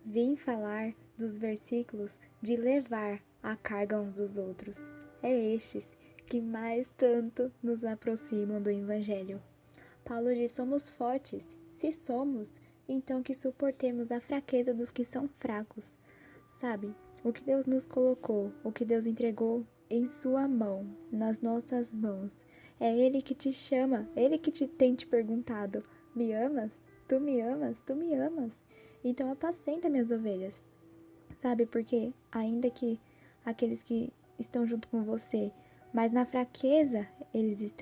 Vim falar dos versículos de levar a carga uns dos outros. É estes que mais tanto nos aproximam do Evangelho. Paulo diz: somos fortes. Se somos, então que suportemos a fraqueza dos que são fracos. Sabe, o que Deus nos colocou, o que Deus entregou em sua mão, nas nossas mãos. É Ele que te chama, Ele que tem te perguntado: me amas? Tu me amas? Tu me amas? Então apacenta minhas ovelhas. Sabe, porque ainda que aqueles que estão junto com você, mas na fraqueza eles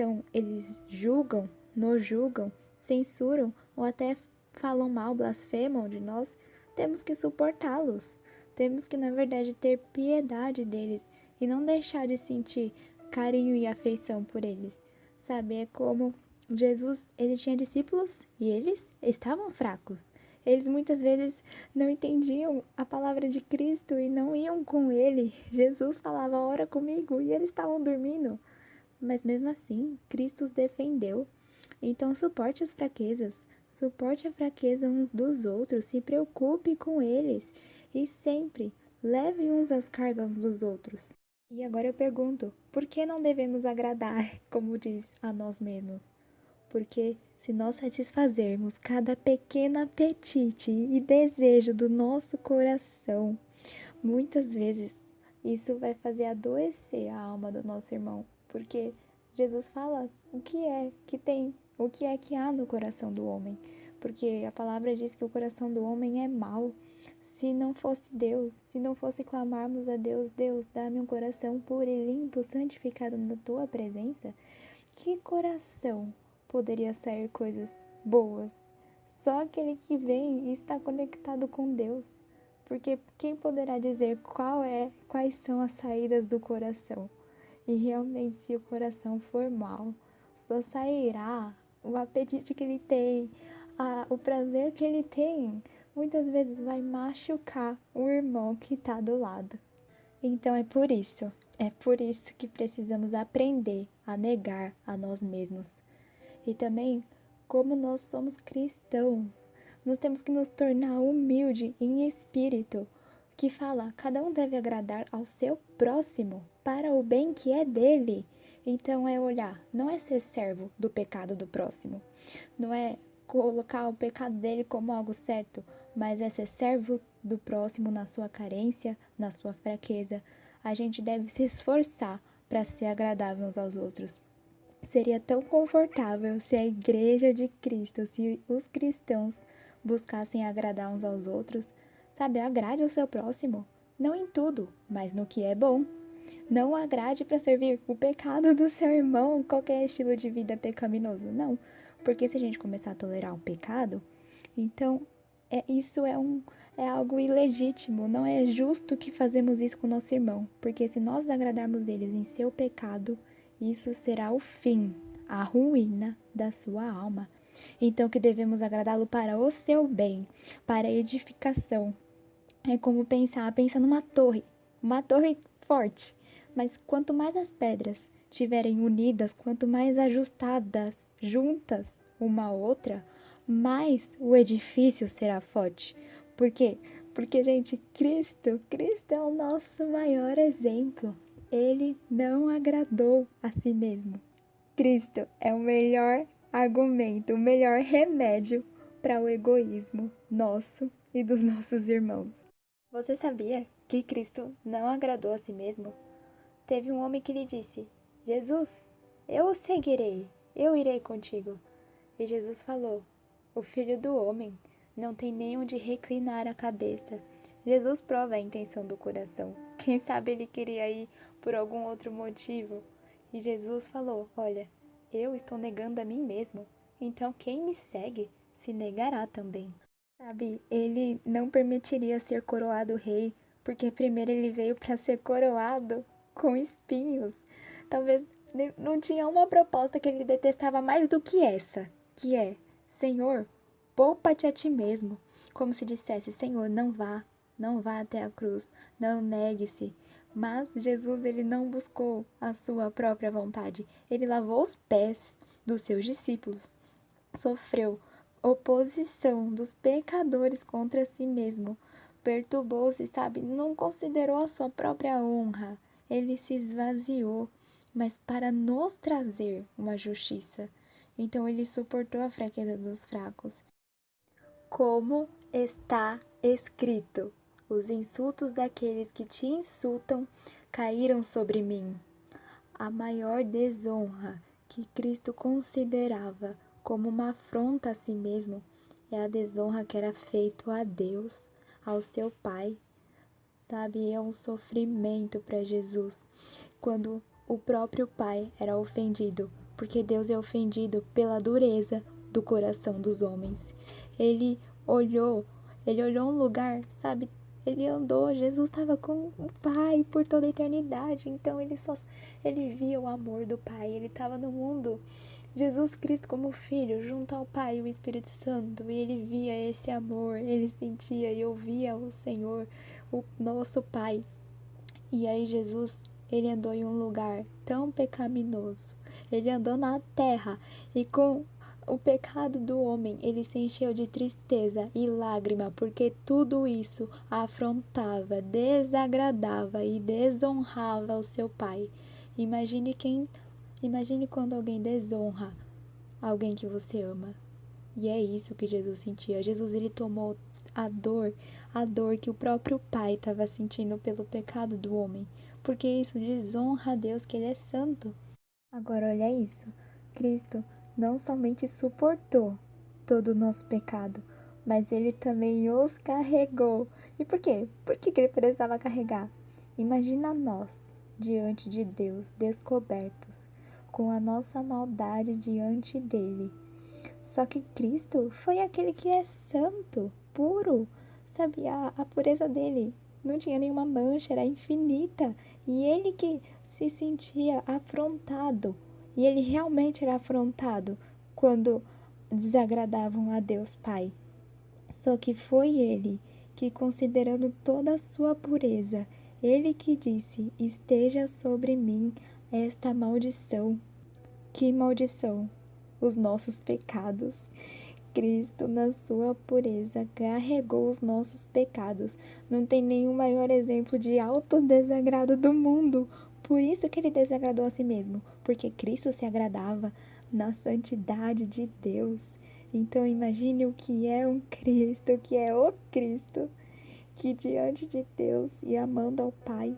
julgam, nos julgam, censuram ou até falam mal, blasfemam de nós, temos que suportá-los. Temos que, na verdade, ter piedade deles e não deixar de sentir carinho e afeição por eles. Sabe, é como Jesus, ele tinha discípulos e eles estavam fracos. Eles muitas vezes não entendiam a palavra de Cristo e não iam com ele. Jesus falava: ora comigo, e eles estavam dormindo. Mas mesmo assim, Cristo os defendeu. Então suporte as fraquezas, suporte a fraqueza uns dos outros, se preocupe com eles e sempre leve uns as cargas dos outros. E agora eu pergunto, por que não devemos agradar, como diz, a nós mesmos? Porque se nós satisfazermos cada pequeno apetite e desejo do nosso coração, muitas vezes isso vai fazer adoecer a alma do nosso irmão, porque Jesus fala o que é que tem, o que é que há no coração do homem, porque a palavra diz que o coração do homem é mau. Se não fosse Deus, se não fosse clamarmos a Deus: Deus, dá-me um coração puro e limpo, santificado na tua presença, que coração poderia sair coisas boas? Só aquele que vem e está conectado com Deus. Porque quem poderá dizer quais são as saídas do coração? E realmente, se o coração for mal, só sairá o apetite que ele tem, o prazer que ele tem. Muitas vezes vai machucar o irmão que está do lado. Então é por isso que precisamos aprender a negar a nós mesmos. E também, como nós somos cristãos, nós temos que nos tornar humilde em espírito, que fala: cada um deve agradar ao seu próximo para o bem que é dele. Então é olhar, não é ser servo do pecado do próximo, não é colocar o pecado dele como algo certo, mas é ser servo do próximo na sua carência, na sua fraqueza. A gente deve se esforçar para ser agradável uns aos outros. Seria tão confortável se a Igreja de Cristo, se os cristãos buscassem agradar uns aos outros. Sabe, agrade o seu próximo, não em tudo, mas no que é bom. Não agrade para servir o pecado do seu irmão, qualquer estilo de vida pecaminoso, não. Porque se a gente começar a tolerar o pecado, então isso é algo ilegítimo, não é justo que fazemos isso com o nosso irmão, porque se nós agradarmos eles em seu pecado, isso será o fim, a ruína da sua alma. Então que devemos agradá-lo para o seu bem, para a edificação. É como pensa uma torre forte, mas quanto mais as pedras estiverem unidas, quanto mais ajustadas, juntas uma à outra, mais o edifício será forte. Por quê? Porque, gente, Cristo é o nosso maior exemplo. Ele não agradou a si mesmo. Cristo é o melhor argumento, o melhor remédio para o egoísmo nosso e dos nossos irmãos. Você sabia que Cristo não agradou a si mesmo? Teve um homem que lhe disse: Jesus, eu o seguirei, eu irei contigo. E Jesus falou: o filho do homem não tem nem onde reclinar a cabeça. Jesus prova a intenção do coração. Quem sabe ele queria ir por algum outro motivo. E Jesus falou: olha, eu estou negando a mim mesmo. Então quem me segue se negará também. Sabe, ele não permitiria ser coroado rei, porque primeiro ele veio para ser coroado com espinhos. Talvez não tinha uma proposta que ele detestava mais do que essa, que é: Senhor, poupa-te a ti mesmo. Como se dissesse: Senhor, não vá até a cruz, não negue-se. Mas Jesus, ele não buscou a sua própria vontade. Ele lavou os pés dos seus discípulos, sofreu oposição dos pecadores contra si mesmo, perturbou-se, sabe? Não considerou a sua própria honra. Ele se esvaziou, mas para nos trazer uma justiça. Então ele suportou a fraqueza dos fracos. Como está escrito: os insultos daqueles que te insultam caíram sobre mim. A maior desonra que Cristo considerava como uma afronta a si mesmo é a desonra que era feita a Deus, ao seu Pai. Sabe, é um sofrimento para Jesus quando o próprio Pai era ofendido, porque Deus é ofendido pela dureza do coração dos homens. Ele olhou, ele olhou um lugar, sabe? Ele andou, Jesus estava com o Pai por toda a eternidade, então ele via o amor do Pai, ele estava no mundo. Jesus Cristo como filho, junto ao Pai e o Espírito Santo, e ele via esse amor, ele sentia e ouvia o Senhor, o nosso Pai. E aí Jesus, ele andou em um lugar tão pecaminoso, ele andou na terra e com o pecado do homem, ele se encheu de tristeza e lágrima, porque tudo isso afrontava, desagradava e desonrava o seu Pai. Imagine quando alguém desonra alguém que você ama. E é isso que Jesus sentia. Jesus, ele tomou a dor que o próprio Pai estava sentindo pelo pecado do homem, porque isso desonra a Deus, que ele é santo. Agora olha isso, Cristo não somente suportou todo o nosso pecado, mas ele também os carregou. E por quê? Por que ele precisava carregar? Imagina nós diante de Deus, descobertos, com a nossa maldade diante dele. Só que Cristo foi aquele que é santo, puro, sabe? A pureza dele não tinha nenhuma mancha, era infinita. E ele que se sentia afrontado, e ele realmente era afrontado quando desagradavam a Deus Pai. Só que foi ele que, considerando toda a sua pureza, ele que disse: esteja sobre mim esta maldição. Que maldição? Os nossos pecados. Cristo, na sua pureza, carregou os nossos pecados. Não tem nenhum maior exemplo de autodesagrado do mundo. Por isso que ele desagradou a si mesmo, porque Cristo se agradava na santidade de Deus. Então imagine o que é um Cristo, o que é o Cristo, que diante de Deus e amando ao Pai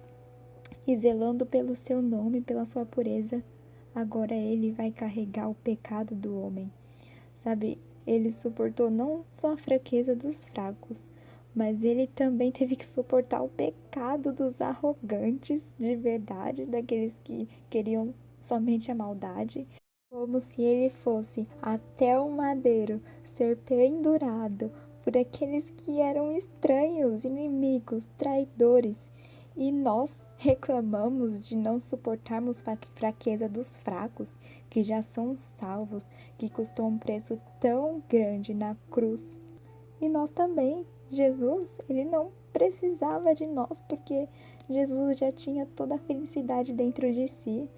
e zelando pelo seu nome, pela sua pureza, agora ele vai carregar o pecado do homem. Sabe, ele suportou não só a fraqueza dos fracos, mas ele também teve que suportar o pecado dos arrogantes de verdade, daqueles que queriam somente a maldade, como se ele fosse até o madeiro ser pendurado por aqueles que eram estranhos, inimigos, traidores. E nós reclamamos de não suportarmos a fraqueza dos fracos, que já são salvos, que custou um preço tão grande na cruz. E nós também, Jesus, ele não precisava de nós, porque Jesus já tinha toda a felicidade dentro de si,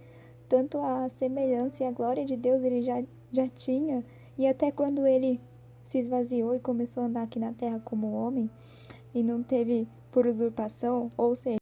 tanto a semelhança e a glória de Deus ele já tinha, e até quando ele se esvaziou e começou a andar aqui na terra como homem, e não teve por usurpação, ou seja,